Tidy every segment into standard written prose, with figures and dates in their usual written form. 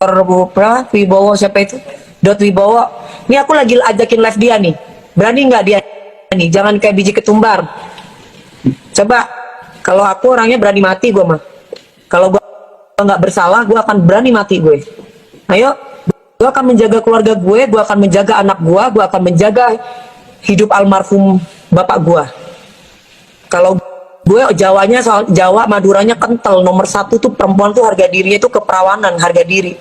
Wibowo, siapa itu? Wibowo. Ini aku lagi ajakin live dia nih. Berani nggak dia nih? Jangan kayak biji ketumbar. Coba, kalau aku orangnya berani mati gue mah. Kalau gue nggak bersalah, gue akan berani mati gue. Ayo, gue akan menjaga keluarga gue akan menjaga anak gue akan menjaga hidup almarhum bapak gue. Kalau gue Jawanya, soal Jawa Maduranya kental. Nomor satu tuh perempuan tuh harga dirinya itu keperawanan, harga diri.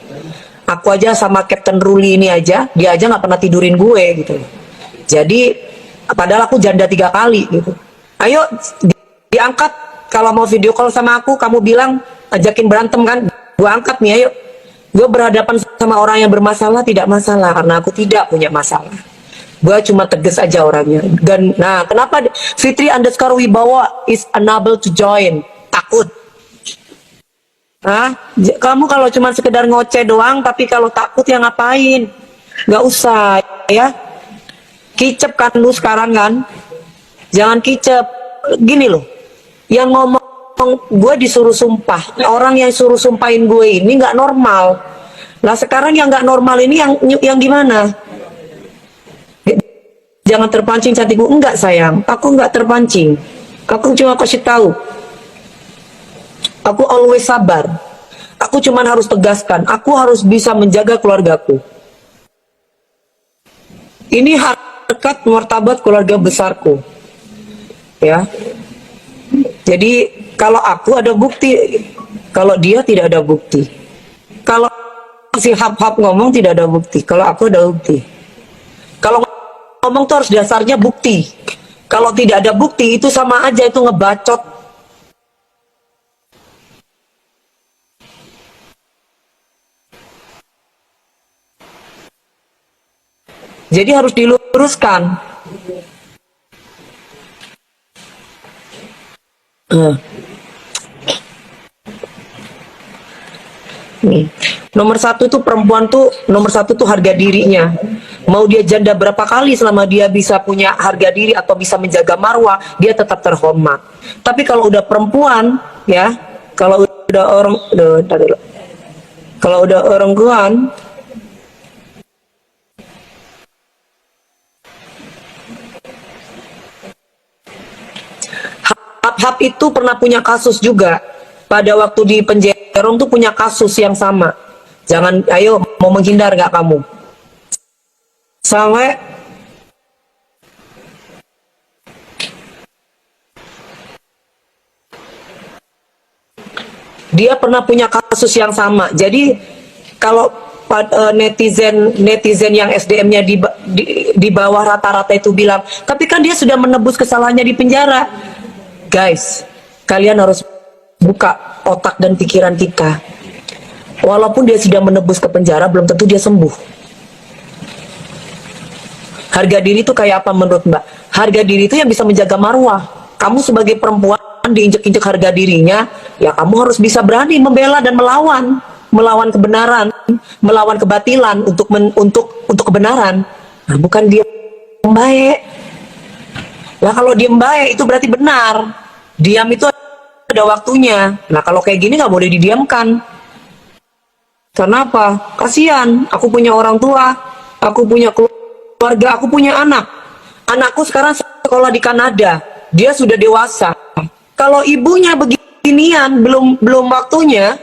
Aku aja sama Captain Ruli ini aja, dia aja nggak pernah tidurin gue gitu. Jadi padahal aku janda 3 kali gitu. Ayo diangkat, kalau mau video call sama aku, kamu bilang ajakin berantem kan, gue angkat nih. Ayo, gue berhadapan sama orang yang bermasalah tidak masalah, karena aku tidak punya masalah. Gue cuma tegas aja orangnya. Dan nah, kenapa Fitri_Wibowo is unable to join? Takut. Hah? Kamu kalau cuma sekedar ngoceh doang, tapi kalau takut ya ngapain? Gak usah ya. Kicep kan lu sekarang kan? Jangan kicep. Gini loh, yang ngomong gue disuruh sumpah. Orang yang suruh sumpahin gue ini nggak normal. Nah sekarang yang nggak normal ini yang gimana? Jangan terpancing cantikku. Enggak sayang, aku enggak terpancing. Aku cuma kasih tahu. Aku always sabar. Aku cuma harus tegaskan, aku harus bisa menjaga keluargaku. Ini harkat martabat keluarga besarku. Ya. Jadi kalau aku ada bukti, kalau dia tidak ada bukti. Kalau si hap-hap ngomong tidak ada bukti, kalau aku ada bukti. Kalau ngomong tuh harus dasarnya bukti. Kalau tidak ada bukti itu sama aja itu ngebacot. Jadi harus diluruskan. Nih. Nomor satu tuh perempuan tuh, nomor satu tuh harga dirinya. Mau dia janda berapa kali, selama dia bisa punya harga diri atau bisa menjaga marwah, dia tetap terhormat. Tapi kalau udah perempuan, ya, kalau udah orang, kalau udah perempuan, Hap-Hap itu pernah punya kasus juga. Pada waktu di penjara tuh punya kasus yang sama. Jangan, ayo mau menghindar nggak kamu? Sampai dia pernah punya kasus yang sama. Jadi kalau netizen yang SDM-nya di bawah rata-rata itu bilang, tapi kan dia sudah menebus kesalahannya di penjara. Guys, kalian harus buka otak dan pikiran kita. Walaupun dia sudah menebus ke penjara, belum tentu dia sembuh. Harga diri itu kayak apa menurut Mbak? Harga diri itu yang bisa menjaga marwah. Kamu sebagai perempuan diinjek-injek harga dirinya, ya kamu harus bisa berani membela dan melawan kebenaran, melawan kebatilan untuk kebenaran. Nah, bukan dia baik. Nah kalau diem baik itu berarti benar. Diam itu ada waktunya. Nah kalau kayak gini nggak boleh didiamkan. Kenapa? Kasihan. Aku punya orang tua, aku punya keluarga, aku punya anak. Anakku sekarang sekolah di Kanada. Dia sudah dewasa. Kalau ibunya beginian, belum waktunya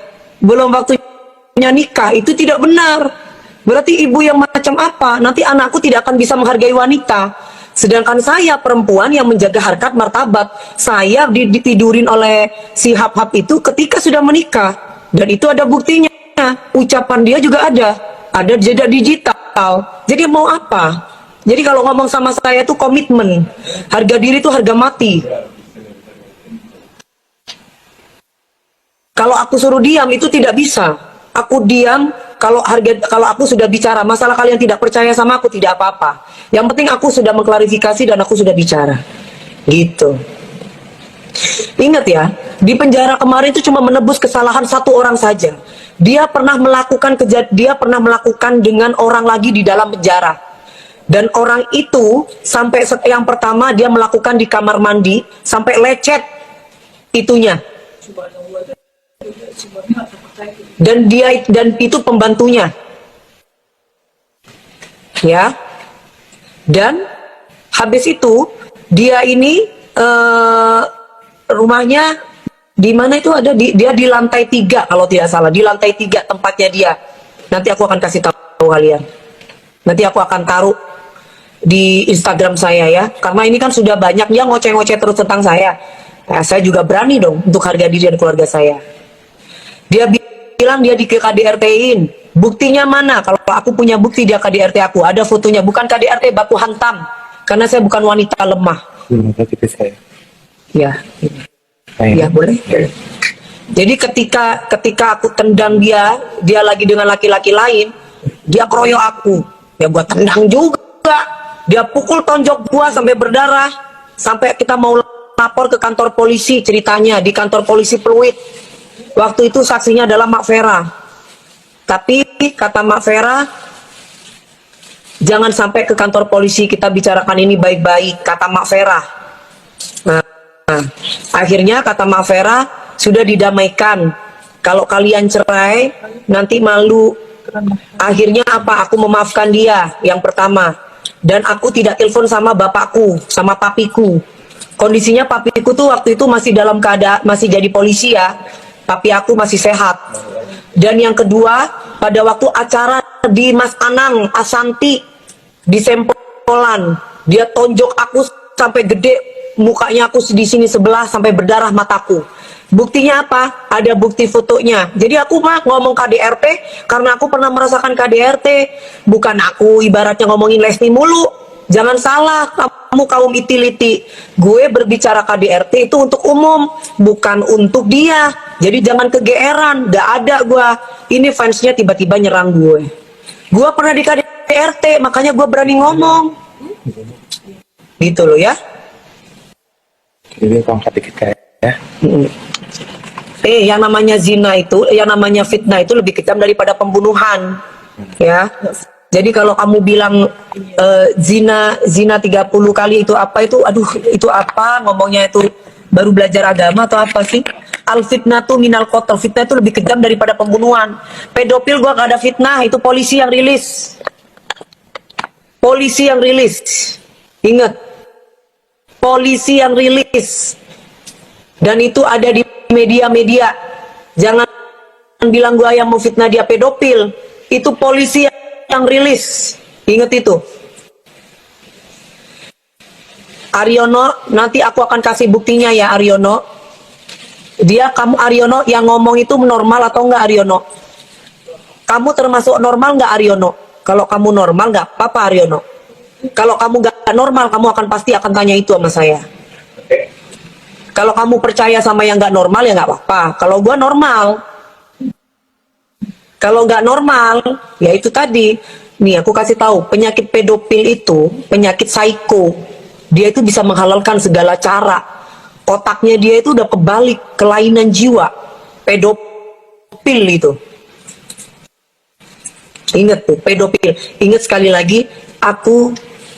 nikah, itu tidak benar. Berarti ibu yang macam apa? Nanti anakku tidak akan bisa menghargai wanita. Sedangkan saya perempuan yang menjaga harkat martabat, saya ditidurin oleh si hap-hap itu ketika sudah menikah. Dan itu ada buktinya. Ucapan dia juga ada jejak digital. Jadi mau apa? Jadi kalau ngomong sama saya itu komitmen. Harga diri itu harga mati. Kalau aku suruh diam itu tidak bisa. Aku diam kalau aku sudah bicara. Masalah kalian tidak percaya sama aku tidak apa-apa. Yang penting aku sudah mengklarifikasi dan aku sudah bicara. Gitu. Ingat ya, di penjara kemarin itu cuma menebus kesalahan satu orang saja. Dia pernah melakukan dengan orang lagi di dalam penjara. Dan orang itu sampai yang pertama dia melakukan di kamar mandi sampai lecet itunya. Dan itu pembantunya. Ya. Dan habis itu dia ini rumahnya di mana itu ada dia di lantai 3 kalau tidak salah, di lantai 3 tempatnya dia. Nanti aku akan kasih tahu kalian. Nanti aku akan taruh di Instagram saya ya, karena ini kan sudah banyak dia ngoceh-ngoceh terus tentang saya. Nah, saya juga berani dong untuk harga diri dan keluarga saya. Dia bilang dia di KDRT-in. Buktinya mana? Kalau aku punya bukti dia KDRT aku, ada fotonya. Bukan KDRT, baku hantam. Karena saya bukan wanita lemah. Saya. Ya, ya boleh. Jadi ketika aku tendang dia lagi dengan laki-laki lain, dia keroyok aku. Ya gua tendang juga. Dia pukul tonjok gua sampai berdarah, sampai kita mau lapor ke kantor polisi. Ceritanya di kantor polisi Pluit. Waktu itu saksinya adalah Mak Vera. Tapi kata Mak Vera, jangan sampai ke kantor polisi, kita bicarakan ini baik-baik, kata Mak Vera. Nah, akhirnya kata Mak Vera sudah didamaikan. Kalau kalian cerai nanti malu. Akhirnya apa? Aku memaafkan dia yang pertama. Dan aku tidak telepon sama bapakku, sama papiku. Kondisinya papiku tuh waktu itu masih dalam keadaan masih jadi polisi ya. Papi aku masih sehat. Dan yang kedua, pada waktu acara di Mas Anang Asanti di Sempolan, dia tonjok aku sampai gede, mukanya aku di sini sebelah sampai berdarah mataku. Buktinya apa? Ada bukti fotonya. Jadi aku mah ngomong KDRT karena aku pernah merasakan KDRT. Bukan aku ibaratnya ngomongin Lesti mulu. Jangan salah, kamu kaum itiliti. Gue berbicara KDRT itu untuk umum, bukan untuk dia. Jadi jangan kegeeran, gak ada gue. Ini fansnya tiba-tiba nyerang gue. Gue pernah di KDRT, makanya gue berani ngomong. Gitu loh ya. Jadi tongkat dikit kayak ya. Yang namanya zina itu, yang namanya fitnah itu lebih kejam daripada pembunuhan. Ya. Jadi kalau kamu bilang zina 30 kali itu apa itu, aduh itu apa ngomongnya itu baru belajar agama atau apa sih? Al fitnah tuh minal qatl, fitnah itu lebih kejam daripada pembunuhan. Pedofil gua gak ada fitnah, itu polisi yang rilis. Polisi yang rilis. Ingat. Polisi yang rilis. Dan itu ada di media-media. Jangan bilang gua yang mau fitnah dia pedofil. Itu polisi yang rilis. Ingat itu. Aryono, nanti aku akan kasih buktinya ya Aryono. Kamu Aryono yang ngomong itu normal atau enggak Aryono? Kamu termasuk normal enggak Aryono? Kalau kamu normal enggak apa-apa Aryono. Kalau kamu enggak normal, kamu pasti akan tanya itu sama saya. Kalau kamu percaya sama yang enggak normal ya enggak apa-apa. Kalau gua normal. Kalau nggak normal, ya itu tadi. Nih aku kasih tahu, penyakit pedofil itu penyakit psycho. Dia itu bisa menghalalkan segala cara. Otaknya dia itu udah kebalik, kelainan jiwa. Pedofil itu. Ingat tuh, pedofil. Ingat sekali lagi, aku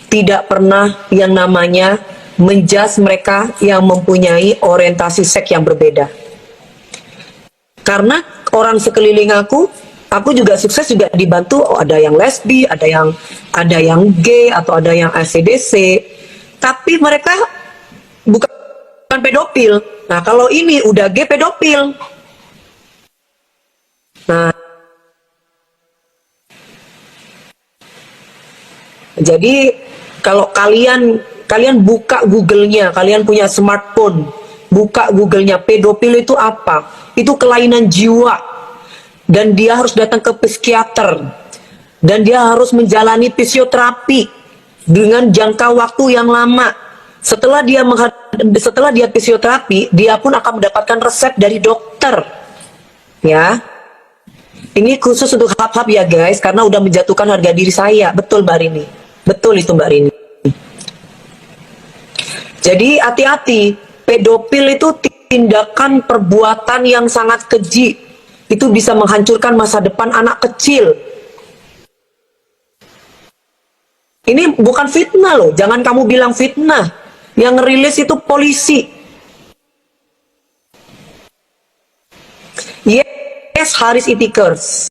tidak pernah yang namanya menjudge mereka yang mempunyai orientasi seks yang berbeda. Karena orang sekeliling aku juga sukses juga dibantu. Oh, ada yang lesbi, ada yang gay atau ada yang ACDC. Tapi mereka bukan pedofil. Nah, kalau ini udah gay pedofil. Nah, jadi kalau kalian buka Google-nya, kalian punya smartphone, buka Google-nya, pedofil itu apa? Itu kelainan jiwa. Dan dia harus datang ke psikiater. Dan dia harus menjalani fisioterapi dengan jangka waktu yang lama. Setelah dia fisioterapi, dia pun akan mendapatkan resep dari dokter. Ya. Ini khusus untuk hap-hap ya guys, karena udah menjatuhkan harga diri saya. Betul Mbak Rini. Betul itu Mbak Rini. Jadi hati-hati, pedofil itu tindakan perbuatan yang sangat keji. Itu bisa menghancurkan masa depan anak kecil. Ini bukan fitnah loh, jangan kamu bilang fitnah. Yang rilis itu polisi. Yes, Haris Itikers.